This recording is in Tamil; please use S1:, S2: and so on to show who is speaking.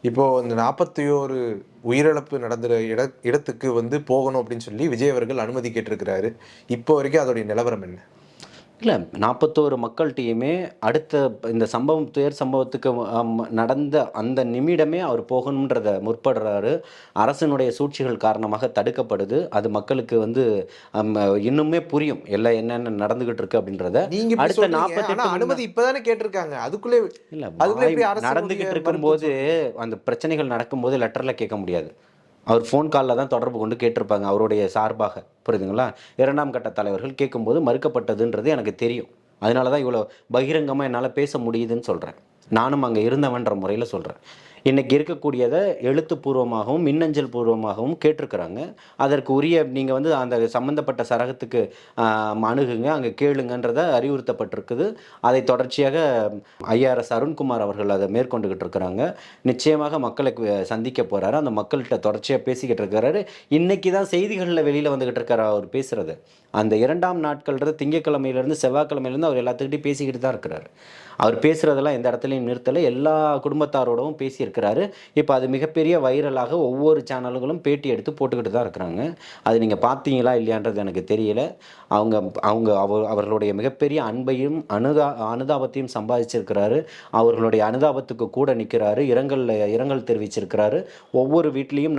S1: இப்போ இந்த 41 உயிரிழப்பு நடந்த இடத்துக்கு வந்து போகணும் அப்படின்னு சொல்லி விஜய் அவர்கள் அனுமதி கேட்டிருக்கிறாரு. இப்போ வரைக்கும் அதோடைய நிலவரம் என்ன?
S2: இல்ல 41 மக்கள்ட்டயுமே அடுத்த இந்த சம்பவம் துயர் சம்பவத்துக்கு நடந்த அந்த நிமிடமே அவர் போகணும்ன்றத முற்படுறாரு. அரசினுடைய சூழ்ச்சிகள் காரணமாக தடுக்கப்படுது. அது மக்களுக்கு வந்து அம் இன்னுமே புரியும். எல்லாம் என்னென்ன நடந்துகிட்டு இருக்கு அப்படின்றத.
S1: நீங்க இப்படி
S2: அடுத்த
S1: சொல்றீங்க. ஆனா
S2: 48 மணி
S1: அனுமதி இப்பதானே கேட்டிருக்காங்க. அதுக்குள்ளே
S2: இல்ல
S1: அதுக்குள்ள எப்படி அரசினுடைய
S2: நடந்துகிட்டு
S1: மறுப்புன்னு
S2: இருக்கும்போது,
S1: சொல்றீங்க?
S2: அந்த பிரச்சனைகள் நடக்கும்போது லெட்டர்ல கேட்க முடியாது. அவர் ஃபோன் கால்ல தான் தொடர்பு கொண்டு கேட்டிருப்பாங்க, அவருடைய சார்பாக. புரியுதுங்களா? 2ஆம் கட்ட தலைவர்கள் கேட்கும்போது மறுக்கப்பட்டதுன்றது எனக்கு தெரியும். அதனால தான் இவ்வளோ பகிரங்கமா என்னால பேச முடியுதுன்னு சொல்றேன். நானும் அங்க இருந்தவன்ற முறையில சொல்றேன். இன்னைக்கு இருக்கக்கூடியத எழுத்துப்பூர்வமாகவும், மின்னஞ்சல் பூர்வமாகவும் கேட்டிருக்கிறாங்க. அதற்கு உரிய நீங்க வந்து அந்த சம்பந்தப்பட்ட சரகத்துக்கு அ அணுகுங்க, அங்க கேளுங்கன்றத அறிவுறுத்தப்பட்டிருக்குது. அதை தொடர்ச்சியாக ஐஆர்எஸ் அருண்குமார் அவர்கள் அத மேற்கொண்டுகிட்டு இருக்கிறாங்க. நிச்சயமாக மக்களுக்கு சந்திக்க போறாரு. அந்த மக்கள்ட்ட தொடர்ச்சியா பேசிக்கிட்டு இருக்கிறாரு. இன்னைக்கு தான் செய்திகள்ல வெளியில வந்துகிட்டு இருக்காரு அவர் பேசுறது. அந்த 2ஆம் நாட்கள்ன்றது திங்கட்கிழமையிலிருந்து செவ்வாய்க்கிழமையிலிருந்து அவர் எல்லாத்துக்கிட்டயும் பேசிக்கிட்டு தான் இருக்கிறாரு. அவர் பேசுறதெல்லாம் எந்த இடத்துலயும் நிறுத்தல. எல்லா குடும்பத்தாரோடவும் பேசியிருக்கிறாரு. இப்ப அது மிகப்பெரிய வைரலாக ஒவ்வொரு சேனல்களும் பேட்டி எடுத்து போட்டுக்கிட்டு தான் இருக்கிறாங்க. அது நீங்க பார்த்தீங்களா இல்லையான்றது எனக்கு தெரியல. அவங்க அவங்க அவர்களுடைய மிகப்பெரிய அன்பையும், அனுதாபத்தையும் சம்பாதிச்சிருக்கிறாரு. அவர்களுடைய அனுதாபத்துக்கு கூட நிற்கிறாரு. இரங்கல் தெரிவிச்சிருக்கிறாரு. ஒவ்வொரு வீட்லயும்